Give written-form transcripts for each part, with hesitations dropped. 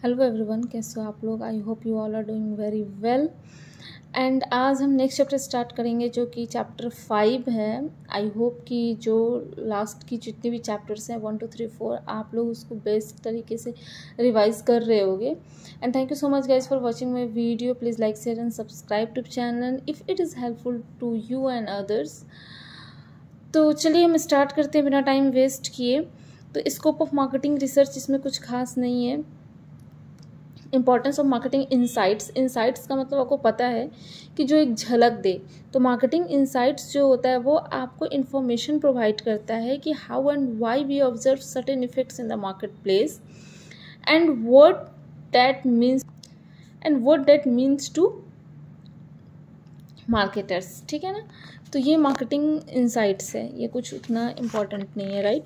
Hello everyone, कैसे हो आप लोग। I hope you all are doing very well. And आज हम नेक्स्ट चैप्टर स्टार्ट करेंगे जो कि चैप्टर 5 है। आई होप कि जो लास्ट की जितनी भी चैप्टर्स हैं 1 2 3 4 आप लोग उसको बेस्ट तरीके से रिवाइज कर रहे होगे। And thank you so much guys for watching my video. Please like share and subscribe to channel if it is helpful to you and others. तो चलिए हम स्टार्ट करते हैं बिना टाइम वेस्ट किए। तो स्कोप ऑफ मार्केटिंग रिसर्च, इसमें कुछ खास नहीं है। Importance of marketing insights, insights का मतलब आपको पता है कि जो एक झलक दे। तो मार्केटिंग इंसाइट्स जो होता है वो आपको इन्फॉर्मेशन प्रोवाइड करता है कि how and why we observe certain effects in the market place and what that means to marketers. ठीक है ना। तो ये मार्केटिंग इंसाइट्स है, ये कुछ उतना इम्पोर्टेंट नहीं है, राइट।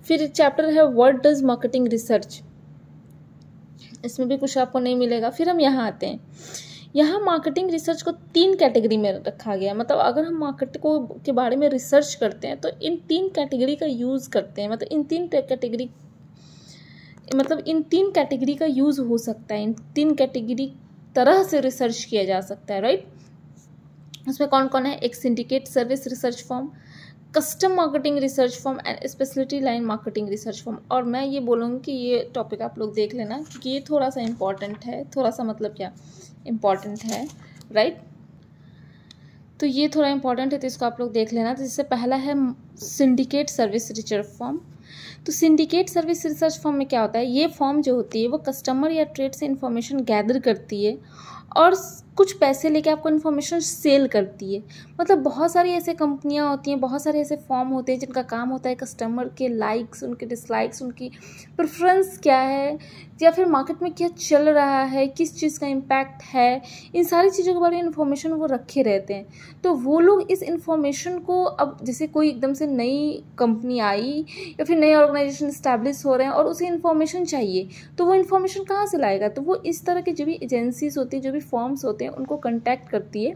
फिर चैप्टर है व्हाट डज मार्केटिंग रिसर्च, इसमें भी कुछ आपको नहीं मिलेगा। फिर हम यहाँ आते हैं। यहाँ मार्केटिंग रिसर्च को 3 कैटेगरी में रखा गया। मतलब अगर हम मार्केट को के बारे में रिसर्च करते हैं तो इन 3 कैटेगरी का यूज़ करते हैं। मतलब इन तीन कैटेगरी का यूज़ हो सकता है। इन 3 कैटेगरी तरह से रिसर्च किया जा सकता है, राइट। उसमें कौन कौन है? एक syndicate service research form, custom marketing research form and speciality line marketing research form. और मैं ये बोलूँगी कि ये टॉपिक आप लोग देख लेना क्योंकि ये थोड़ा सा इम्पॉर्टेंट है। थोड़ा सा मतलब क्या इम्पॉर्टेंट है, राइट। तो ये थोड़ा इम्पॉर्टेंट है तो इसको आप लोग देख लेना। तो जिससे पहला है सिंडिकेट सर्विस रिसर्च फॉर्म। तो सिंडिकेट सर्विस रिसर्च फॉर्म में क्या होता है? ये फॉर्म जो होती है वो कस्टमर या ट्रेड से इन्फॉर्मेशन गैदर करती है और कुछ पैसे लेके आपको इन्फॉर्मेशन सेल करती है। मतलब बहुत सारी ऐसे कंपनियां होती हैं, बहुत सारे ऐसे फॉर्म होते हैं जिनका काम होता है कस्टमर के लाइक्स, उनके डिसलाइक्स, उनकी प्रेफरेंस क्या है या फिर मार्केट में क्या चल रहा है, किस चीज़ का इम्पैक्ट है, इन सारी चीज़ों के बारे में इन्फॉर्मेशन वो रखे रहते हैं। तो वो लोग इस इन्फॉर्मेशन को, अब जैसे कोई एकदम से नई कंपनी आई या फिर नए ऑर्गेनाइजेशन इस्टेब्लिश हो रहे हैं और उसे इन्फॉर्मेशन चाहिए, तो वो इन्फॉर्मेशन कहाँ से लाएगा? तो वो इस तरह के जो भी एजेंसीज होती हैं, जो भी फॉर्म्स होते हैं, उनको कॉन्टैक्ट करती है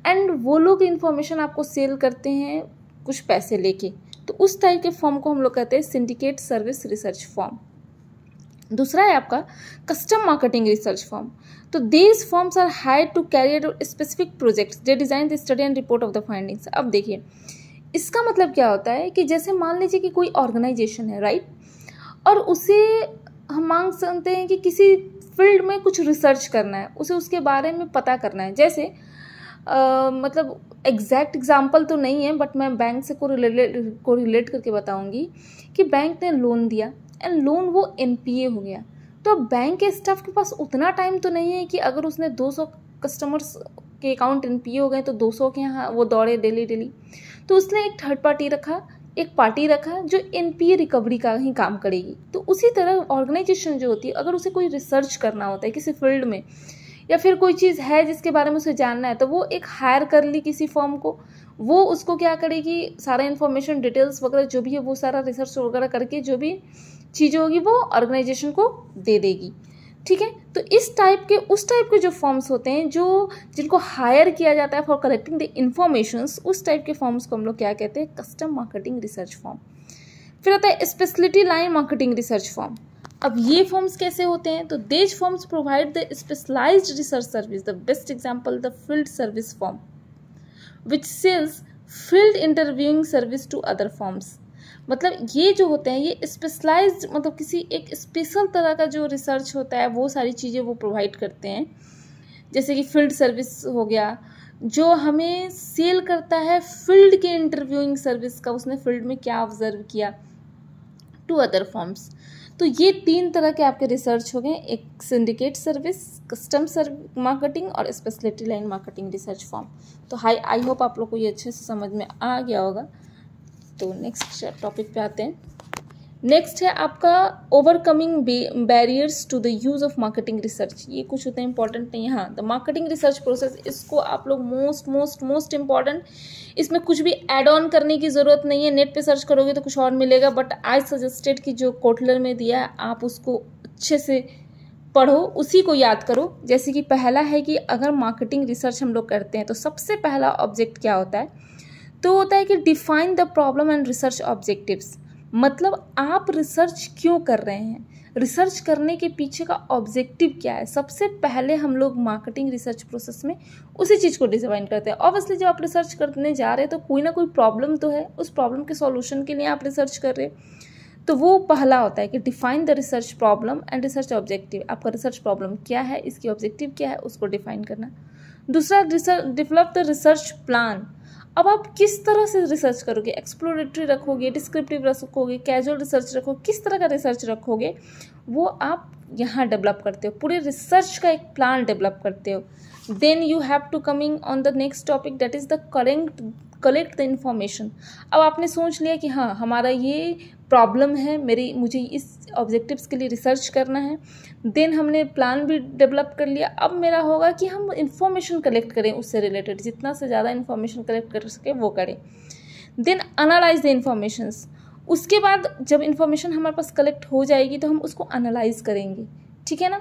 एंड वो लोग इन्फॉर्मेशन आपको सेल करते हैं कुछ पैसे लेके। तो उस टाइप के फॉर्म को हम लोग कहते हैं सिंडिकेट सर्विस रिसर्च फॉर्म। दूसरा है आपका कस्टम मार्केटिंग रिसर्च फॉर्म। तो these firms are hired to carry out specific projects, they design the study and report of the findings. अब देखिए इसका मतलब क्या होता है कि जैसे मान लीजिए कि कोई ऑर्गेनाइजेशन है, राइट, और उसे हम मांग सकते हैं कि किसी फील्ड में कुछ रिसर्च करना है, उसे उसके बारे में पता करना है। जैसे मतलब एग्जैक्ट एग्जांपल तो नहीं है बट मैं बैंक से को रिलेट करके बताऊंगी कि बैंक ने लोन दिया एंड लोन वो एनपीए हो गया। तो बैंक के स्टाफ के पास उतना टाइम तो नहीं है कि अगर उसने 200 कस्टमर्स के अकाउंट एनपीए हो गए तो 200 के यहाँ वो दौड़े डेली। तो उसने एक थर्ड पार्टी रखा जो एनपीए रिकवरी का ही काम करेगी। तो उसी तरह ऑर्गेनाइजेशन जो होती है, अगर उसे कोई रिसर्च करना होता है किसी फील्ड में या फिर कोई चीज़ है जिसके बारे में उसे जानना है, तो वो एक हायर कर ली किसी फॉर्म को, वो उसको क्या करेगी, सारा इन्फॉर्मेशन डिटेल्स वगैरह जो भी है वो सारा रिसर्च वगैरह करके जो भी चीज़ें होगी वो ऑर्गेनाइजेशन को दे देगी। ठीक है। तो उस टाइप के जो फॉर्म्स होते हैं जिनको हायर किया जाता है फॉर कलेक्टिंग द इन्फॉर्मेशंस, उस टाइप के फॉर्म्स को हम लोग क्या कहते हैं? Custom marketing research firm. फिर आता है speciality line marketing research firm. अब ये फॉर्म्स कैसे होते हैं? तो these firms provide the specialised research service. The best example the field service firm which sells field interviewing service to other firms. मतलब ये जो होते हैं ये स्पेशलाइज्ड, मतलब किसी एक स्पेशल तरह का जो रिसर्च होता है वो सारी चीज़ें वो प्रोवाइड करते हैं। जैसे कि फील्ड सर्विस हो गया जो हमें सेल करता है फील्ड के इंटरव्यूइंग सर्विस का, उसने फील्ड में क्या ऑब्जर्व किया, टू अदर फॉर्म्स। तो ये 3 तरह के आपके रिसर्च हो गए, एक सिंडिकेट सर्विस, कस्टम मार्केटिंग और speciality line marketing research firm. तो आई होप आप लोग को ये अच्छे से समझ में आ गया होगा। तो नेक्स्ट टॉपिक पे आते हैं। नेक्स्ट है आपका overcoming barriers to the use of marketing research. ये कुछ उतना इंपॉर्टेंट नहीं है। हाँ, द मार्केटिंग रिसर्च प्रोसेस, इसको आप लोग मोस्ट इंपॉर्टेंट, इसमें कुछ भी ऐड ऑन करने की ज़रूरत नहीं है। नेट पे सर्च करोगे तो कुछ और मिलेगा बट आई सजेस्टेड कि जो कोटलर में दिया है आप उसको अच्छे से पढ़ो, उसी को याद करो। जैसे कि पहला है कि अगर मार्केटिंग रिसर्च हम लोग करते हैं तो सबसे पहला ऑब्जेक्ट क्या होता है? तो होता है कि define the problem and research objectives. मतलब आप रिसर्च क्यों कर रहे हैं, रिसर्च करने के पीछे का ऑब्जेक्टिव क्या है, सबसे पहले हम लोग मार्केटिंग रिसर्च प्रोसेस में उसी चीज़ को डिफाइन करते हैं। ऑब्वियसली जब आप रिसर्च करने जा रहे हैं तो कोई ना कोई प्रॉब्लम तो है, उस प्रॉब्लम के सॉल्यूशन के लिए आप रिसर्च कर रहे हैं। तो वो पहला होता है कि define the research problem and research objective. आपका रिसर्च प्रॉब्लम क्या है, इसकी ऑब्जेक्टिव क्या है, उसको डिफाइन करना। दूसरा, डेवलप द रिसर्च प्लान। अब आप किस तरह से रिसर्च करोगे, एक्सप्लोरेटरी रखोगे, डिस्क्रिप्टिव रखोगे, कैजुअल रिसर्च रखोगे, किस तरह का रिसर्च रखोगे, वो आप यहाँ डेवलप करते हो, पूरे रिसर्च का एक प्लान डेवलप करते हो। Then you have to coming on the next topic, that is the collect the information. अब आपने सोच लिया कि हाँ हमारा ये प्रॉब्लम है, मुझे इस ऑब्जेक्टिव्स के लिए रिसर्च करना है। देन हमने प्लान भी डेवलप कर लिया। अब मेरा होगा कि हम इन्फॉर्मेशन कलेक्ट करें, उससे रिलेटेड जितना से ज़्यादा इन्फॉर्मेशन कलेक्ट कर सके वो करें। Then analyse the informations. उसके बाद जब इन्फॉर्मेशन हमारे पास कलेक्ट हो जाएगी तो हम उसको एनालाइज करेंगे, ठीक है ना।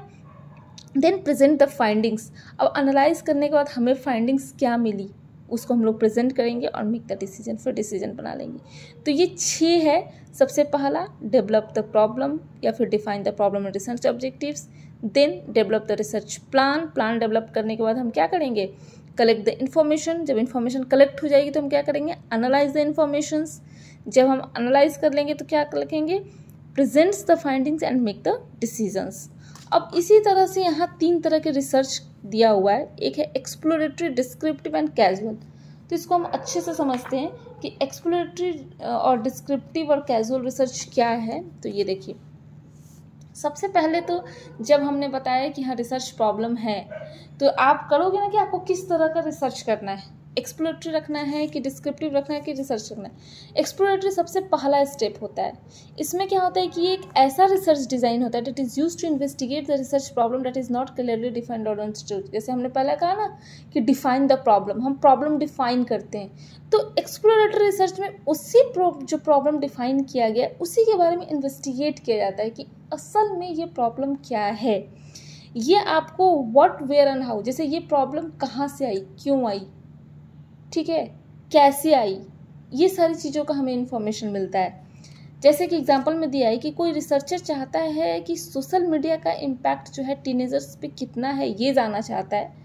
Then present the findings. अब एनालाइज करने के बाद हमें फाइंडिंग्स क्या मिली उसको हम लोग प्रेजेंट करेंगे और मेक द डिसीजन, फिर डिसीजन बना लेंगे। तो ये 6 है। सबसे पहला, डेवलप द प्रॉब्लम या फिर define the problem and research objectives. Then develop the research plan. Plan develop करने के बाद हम क्या करेंगे, कलेक्ट द इन्फॉर्मेशन। जब इन्फॉर्मेशन कलेक्ट हो जाएगी तो हम क्या करेंगे, एनालाइज द इन्फॉर्मेशंस। जब हम एनालाइज कर लेंगे तो क्या लिखेंगे, presents the findings and make the decisions. अब इसी तरह से यहाँ 3 तरह के रिसर्च दिया हुआ है। एक है एक्सप्लोरेटरी, डिस्क्रिप्टिव एंड कैजुअल। तो इसको हम अच्छे से समझते हैं कि एक्सप्लोरेटरी और डिस्क्रिप्टिव और कैजुअल रिसर्च क्या है। तो ये देखिए, सबसे पहले तो जब हमने बताया कि हाँ रिसर्च प्रॉब्लम है तो आप करोगे ना कि आपको किस तरह का रिसर्च करना है, एक्सप्लोरेटरी रखना है कि डिस्क्रिप्टिव रखना है कि रिसर्च रखना है। एक्सप्लोरेटरी सबसे पहला स्टेप होता है। इसमें क्या होता है कि एक ऐसा रिसर्च डिज़ाइन होता है that is used to investigate the research problem that is not clearly defined और अंडरस्टूड। जैसे हमने पहले कहा ना कि डिफाइन द प्रॉब्लम, हम प्रॉब्लम डिफाइन करते हैं। तो एक्सप्लोरेटरी रिसर्च में उसी जो प्रॉब्लम डिफाइन किया गया उसी के बारे में इन्वेस्टिगेट किया जाता है कि असल में ये प्रॉब्लम क्या है, ये आपको व्हाट, वेयर एंड हाउ। जैसे ये प्रॉब्लम कहाँ से आई, क्यों आई, ठीक है, कैसे आई, ये सारी चीज़ों का हमें इन्फॉर्मेशन मिलता है। जैसे कि एग्जांपल में दिया है कि कोई रिसर्चर चाहता है कि सोशल मीडिया का इम्पैक्ट जो है टीनेजर्स पे कितना है, ये जानना चाहता है।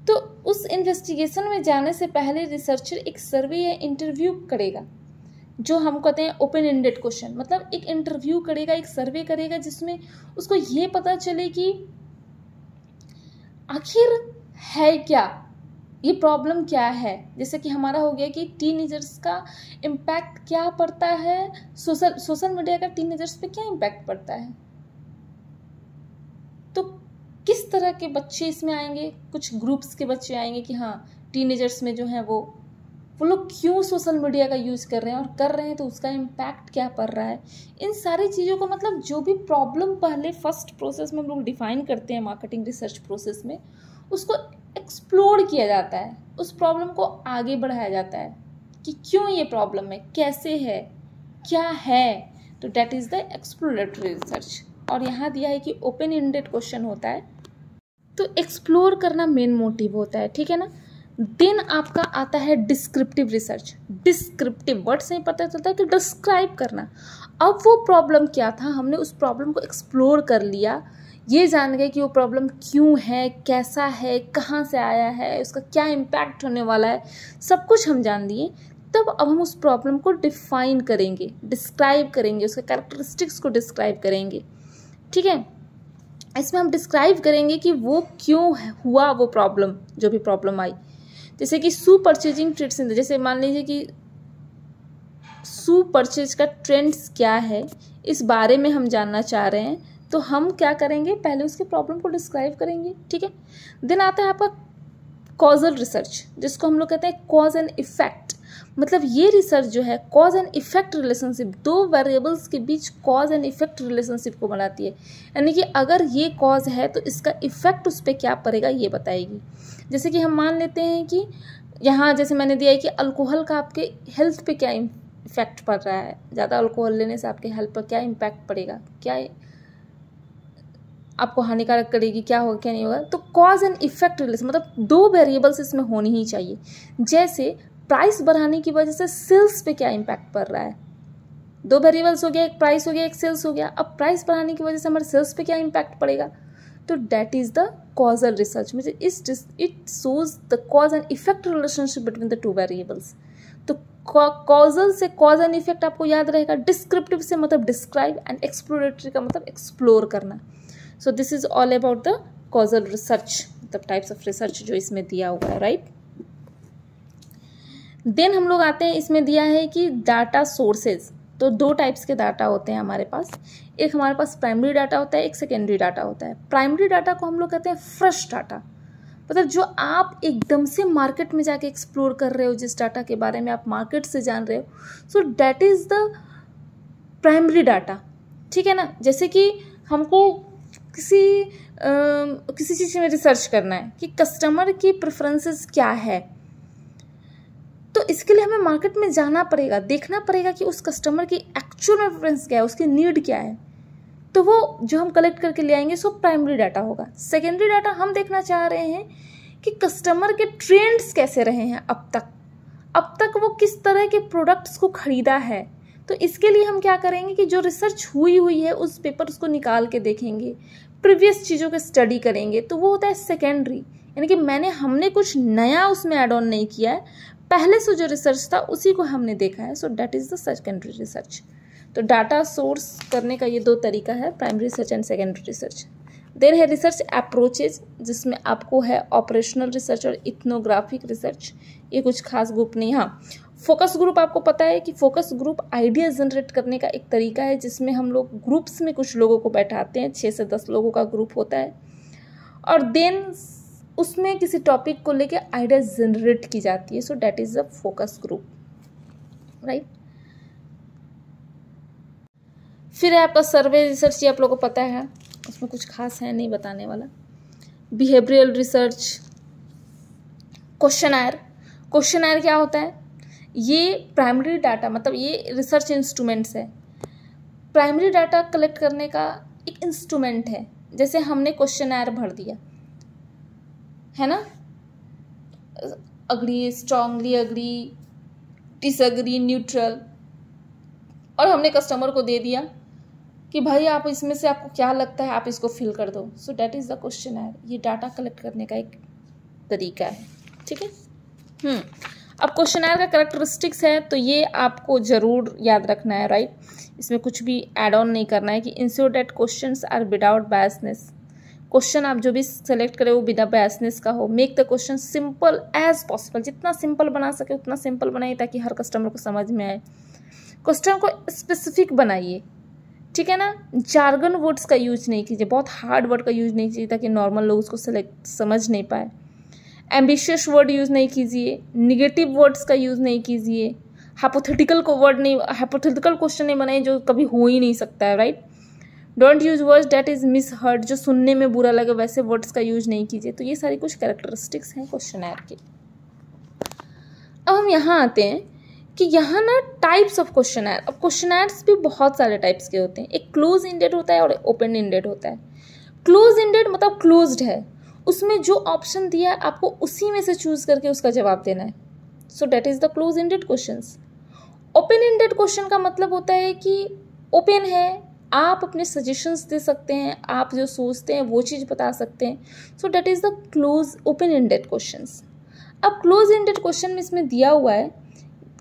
तो उस इन्वेस्टिगेशन में जाने से पहले रिसर्चर एक सर्वे या इंटरव्यू करेगा, जो हम कहते हैं ओपन एंडेड क्वेश्चन। मतलब एक इंटरव्यू करेगा, एक सर्वे करेगा जिसमें उसको ये पता चले कि आखिर है क्या, ये प्रॉब्लम क्या है। जैसे कि हमारा हो गया कि टीनेजर्स का इम्पैक्ट क्या पड़ता है, सोशल मीडिया का टीनेजर्स पे क्या इम्पैक्ट पड़ता है। तो किस तरह के बच्चे इसमें आएंगे, कुछ ग्रुप्स के बच्चे आएंगे कि हाँ टीनेजर्स में जो है वो लोग क्यों सोशल मीडिया का यूज़ कर रहे हैं, और कर रहे हैं तो उसका इम्पैक्ट क्या पड़ रहा है। इन सारी चीज़ों को, मतलब जो भी प्रॉब्लम पहले फर्स्ट प्रोसेस में हम लोग डिफाइन करते हैं मार्केटिंग रिसर्च प्रोसेस में, उसको एक्सप्लोर किया जाता है, उस प्रॉब्लम को आगे बढ़ाया जाता है कि क्यों ये प्रॉब्लम है, कैसे है, क्या है। तो that is the exploratory research. और यहाँ दिया है कि ओपन एंडेड क्वेश्चन होता है, तो एक्सप्लोर करना मेन मोटिव होता है, ठीक है ना। देन आपका आता है डिस्क्रिप्टिव रिसर्च। डिस्क्रिप्टिव वर्ड से ही पता चलता है कि डिस्क्राइब करना। अब वो प्रॉब्लम क्या था, हमने उस प्रॉब्लम को एक्सप्लोर कर लिया, ये जान गए कि वो प्रॉब्लम क्यों है, कैसा है, कहाँ से आया है, उसका क्या इम्पैक्ट होने वाला है, सब कुछ हम जान लिए। तब अब हम उस प्रॉब्लम को डिफाइन करेंगे, डिस्क्राइब करेंगे, उसके कैरेक्टरिस्टिक्स को डिस्क्राइब करेंगे, ठीक है। इसमें हम डिस्क्राइब करेंगे कि वो क्यों हुआ, वो प्रॉब्लम, जो भी प्रॉब्लम आई। जैसे कि सू परचेजिंग ट्रेंड्स, जैसे मान लीजिए कि सू परचेज का ट्रेंड्स क्या है, इस बारे में हम जानना चाह रहे हैं, तो हम क्या करेंगे, पहले उसके प्रॉब्लम को डिस्क्राइब करेंगे, ठीक है। देन आता है आपका कॉजल रिसर्च, जिसको हम लोग कहते हैं कॉज एंड इफेक्ट। मतलब ये रिसर्च जो है कॉज एंड इफेक्ट रिलेशनशिप, दो वेरिएबल्स के बीच कॉज एंड इफेक्ट रिलेशनशिप को बनाती है। यानी कि अगर ये कॉज है तो इसका इफेक्ट उस पर क्या पड़ेगा ये बताएगी। जैसे कि हम मान लेते हैं कि यहाँ जैसे मैंने दिया है कि अल्कोहल का आपके हेल्थ पे क्या इफेक्ट पड़ रहा है, ज़्यादा अल्कोहल लेने से आपके हेल्थ पर क्या इम्पैक्ट पड़ेगा, क्या आपको हानिकारक करेगी, क्या होगा क्या नहीं होगा। तो कॉज एंड इफेक्ट रिलेशन, मतलब दो वेरिएबल्स इसमें होनी ही चाहिए। जैसे प्राइस बढ़ाने की वजह से सेल्स पे क्या इम्पैक्ट पड़ रहा है, दो वेरिएबल्स हो गया, एक प्राइस हो गया, एक सेल्स हो गया। अब प्राइस बढ़ाने की वजह से हमारे सेल्स पे क्या इम्पैक्ट पड़ेगा, तो that is the causal research, means it shows the cause and effect relationship between the two variables. तो कॉजल से कॉज एंड इफेक्ट आपको याद रहेगा, डिस्क्रिप्टिव से मतलब डिस्क्राइब, एंड एक्सप्लोरेटरी का मतलब एक्सप्लोर करना। सो this is all about the causal research, मतलब टाइप्स ऑफ रिसर्च जो इसमें दिया हुआ है, राइट। देन हम लोग आते हैं, इसमें दिया है कि डाटा सोर्सेज। तो दो टाइप्स के डाटा होते हैं हमारे पास, एक हमारे पास प्राइमरी डाटा होता है, एक सेकेंडरी डाटा होता है। प्राइमरी डाटा को हम लोग कहते हैं फ्रेश डाटा, मतलब जो आप एकदम से मार्केट में जाके एक्सप्लोर कर रहे हो, जिस डाटा के बारे में आप मार्केट से जान रहे हो, सो that is the primary data, ठीक है ना। जैसे कि हमको किसी चीज़ में रिसर्च करना है कि कस्टमर की प्रेफरेंसेस क्या है, तो इसके लिए हमें मार्केट में जाना पड़ेगा, देखना पड़ेगा कि उस कस्टमर की एक्चुअल में प्रेफरेंस क्या है, उसकी नीड क्या है। तो वो जो हम कलेक्ट करके ले आएंगे सो प्राइमरी डाटा होगा। सेकेंडरी डाटा हम देखना चाह रहे हैं कि कस्टमर के ट्रेंड्स कैसे रहे हैं अब तक वो किस तरह के प्रोडक्ट्स को खरीदा है। तो इसके लिए हम क्या करेंगे कि जो रिसर्च हुई है उस पेपर को निकाल के देखेंगे, प्रीवियस चीज़ों के स्टडी करेंगे, तो वो होता है सेकेंडरी, यानी कि हमने कुछ नया उसमें ऐड ऑन नहीं किया है, पहले से जो रिसर्च था उसी को हमने देखा है। So that is the secondary research. तो डाटा सोर्स करने का ये दो तरीका है, primary research and secondary research. Then है रिसर्च अप्रोचेज, जिसमें आपको है ऑपरेशनल रिसर्च और इथनोग्राफिक रिसर्च। ये कुछ खास ग्रुप नहीं। हाँ, फोकस ग्रुप आपको पता है कि फोकस ग्रुप आइडिया जनरेट करने का एक तरीका है, जिसमें हम लोग ग्रुप्स में कुछ लोगों को बैठाते हैं, 6 से 10 लोगों का ग्रुप होता है, और देन उसमें किसी टॉपिक को लेके आइडिया जनरेट की जाती है। So that is the focus group, right. फिर है आपका सर्वे रिसर्च, ये आप लोगों को पता है, उसमें कुछ खास है नहीं बताने वाला। बिहेवियरल रिसर्च, क्वेश्चनर क्या होता है, ये प्राइमरी डाटा, मतलब ये रिसर्च इंस्ट्रूमेंट्स है, प्राइमरी डाटा कलेक्ट करने का एक इंस्ट्रूमेंट है। जैसे हमने क्वेश्चनर भर दिया है ना, agree, strongly agree, disagree, neutral, और हमने कस्टमर को दे दिया कि भाई आप इसमें से आपको क्या लगता है, आप इसको फिल कर दो। So that is the questionnaire. ये डाटा कलेक्ट करने का एक तरीका है, ठीक है। अब क्वेश्चनर का कैरेक्टरिस्टिक्स है, तो ये आपको जरूर याद रखना है, राइट। इसमें कुछ भी एड ऑन नहीं करना है कि ensure that questions are without biasness. Question आप जो भी सेलेक्ट करें वो बिना बायसनेस का हो। Make the question simple as possible, जितना सिंपल बना सके उतना सिंपल बनाइए ताकि हर कस्टमर को समझ में आए। क्वेश्चन को स्पेसिफिक बनाइए, ठीक है ना। जार्गन वर्ड्स का यूज नहीं कीजिए, बहुत हार्ड वर्ड का यूज नहीं कीजिए ताकि नॉर्मल लोग उसको समझ नहीं पाए। एम्बिशियस वर्ड यूज नहीं कीजिए, निगेटिव वर्ड्स का यूज नहीं कीजिए, हाइपोथेटिकल क्वेश्चन नहीं बनाइए जो कभी हो ही नहीं सकता है, right. Don't use words that is misheard, जो सुनने में बुरा लगे वैसे वर्ड्स का यूज नहीं कीजिए। तो ये सारी कुछ कैरेक्टरिस्टिक्स हैं क्वेश्चनर के। अब हम यहाँ आते हैं कि यहाँ ना टाइप्स ऑफ क्वेश्चनर। अब क्वेश्चनर्स भी बहुत सारे टाइप्स के होते हैं। एक क्लोज इंडेड होता है और ओपन इंडेड होता है। क्लोज इंडेड मतलब क्लोज्ड है, उसमें जो ऑप्शन दिया है आपको उसी में से चूज करके उसका जवाब देना है। So that is the close ended questions. Open ended question का मतलब होता है कि ओपन है, आप अपने सजेशंस दे सकते हैं, आप जो सोचते हैं वो चीज़ बता सकते हैं। सो that is the close open ended questions. अब क्लोज इंडेड क्वेश्चन में इसमें दिया हुआ है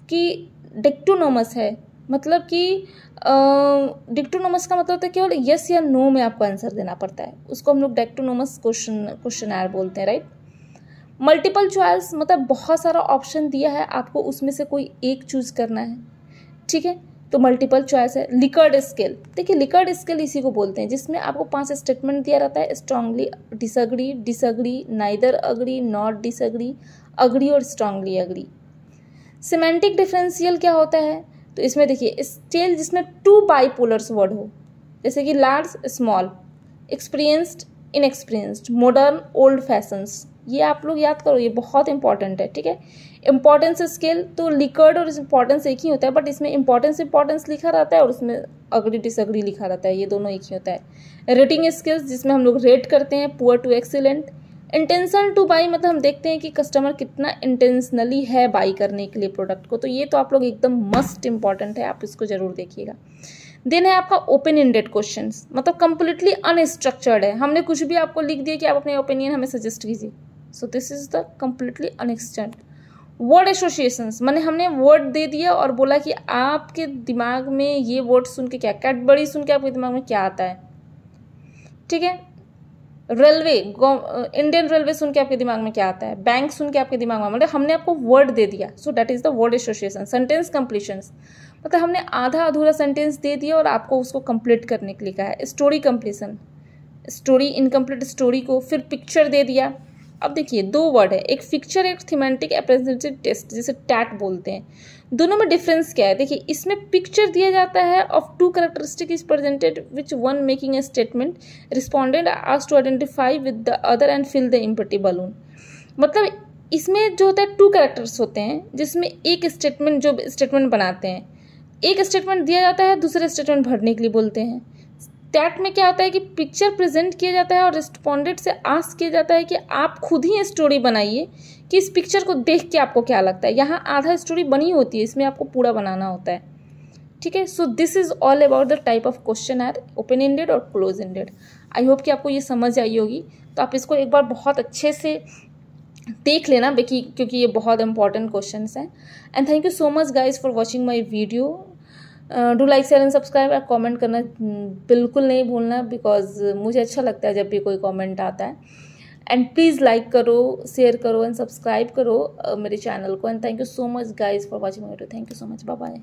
कि डिक्टोनोमस है, मतलब कि डिक्टोनोमस का मतलब होता है केवल यस या नो में आपको आंसर देना पड़ता है, उसको हम लोग डिक्टोनोमस क्वेश्चनर बोलते हैं, राइट। मल्टीपल चॉइस मतलब बहुत सारा ऑप्शन दिया है, आपको उसमें से कोई एक चूज करना है, ठीक है, तो मल्टीपल चॉइस है। लिकर्ड स्केल, देखिए लिकर्ड स्केल इसी को बोलते हैं, जिसमें आपको 5 स्टेटमेंट दिया रहता है, strongly disagree, disagree, neither agree, not disagree, agree और स्ट्रांगली अग्री। सिमेंटिक डिफरेंशियल क्या होता है, तो इसमें देखिए स्केल जिसमें 2 बाइपोलर्स वर्ड हो, जैसे कि large small, experienced inexperienced, modern old fashions, ये आप लोग याद करो, ये बहुत इंपॉर्टेंट है, ठीक है। इंपॉर्टेंस स्केल तो लिकर्ड और इंपॉर्टेंस एक ही होता है, बट इसमें इंपॉर्टेंस लिखा रहता है और उसमें अग्री डिसएग्री लिखा रहता है, ये दोनों एक ही होता है। रेटिंग स्केल्स जिसमें हम लोग रेट करते हैं, poor to excellent, intention to buy मतलब हम देखते हैं कि कस्टमर कितना इंटेंशनली है बाई करने के लिए प्रोडक्ट को, तो ये तो आप लोग एकदम मस्ट इंपॉर्टेंट है, आप इसको जरूर देखिएगा। देन है आपका ओपन एंडेड क्वेश्चंस, मतलब कंप्लीटली अनस्ट्रक्चर्ड है, हमने कुछ भी आपको लिख दिया कि आप अपने ओपिनियन हमें सजेस्ट कीजिए, सो this is the completely unstructured. Word associations, माने हमने वर्ड दे दिया और बोला कि आपके दिमाग में ये वर्ड सुन के क्या, कैडबरी सुन के आपके दिमाग में क्या आता है, ठीक है। रेलवे, इंडियन रेलवे सुन के आपके दिमाग में क्या आता है, बैंक सुन के आपके दिमाग में, मतलब हमने आपको वर्ड दे दिया, so that is the word association. Sentence completions, मतलब हमने आधा अधूरा सेंटेंस दे दिया और आपको उसको कंप्लीट करने के लिए कहा है। Story completion, story incomplete story को, फिर पिक्चर दे दिया। अब देखिए दो वर्ड है, एक पिक्चर एक थीमेटिक एप्रेजेंटेटिव टेस्ट, जिसे टैट बोलते हैं, दोनों में डिफरेंस क्या है। देखिए इसमें पिक्चर दिया जाता है of two characteristic is presented which one making a statement, respondent asked to identify with the other and fill the empty balloon. मतलब इसमें जो होता है टू कैरेक्टर्स होते हैं, जिसमें एक स्टेटमेंट, जो स्टेटमेंट बनाते हैं, एक स्टेटमेंट दिया जाता है, दूसरे स्टेटमेंट भरने के लिए बोलते हैं। टैट में क्या होता है कि पिक्चर प्रेजेंट किया जाता है और रिस्पोंडेंट से आस्क किया जाता है कि आप खुद ही स्टोरी बनाइए कि इस पिक्चर को देख के आपको क्या लगता है। यहाँ आधा स्टोरी बनी होती है, इसमें आपको पूरा बनाना होता है, ठीक है। So this is all about the type of question are open ended और क्लोज एंडेड। आई होप कि आपको ये समझ आई होगी, तो आप इसको एक बार बहुत अच्छे से देख लेना क्योंकि ये बहुत इंपॉर्टेंट क्वेश्चन हैं। And thank you so much guys for watching my video. Do like share and subscribe, और कमेंट करना बिल्कुल नहीं भूलना, बिकॉज मुझे अच्छा लगता है जब भी कोई कमेंट आता है। एंड प्लीज़ लाइक करो, शेयर करो एंड सब्सक्राइब करो मेरे चैनल को। And thank you so much guys for watching my video. Thank you so much, bye bye.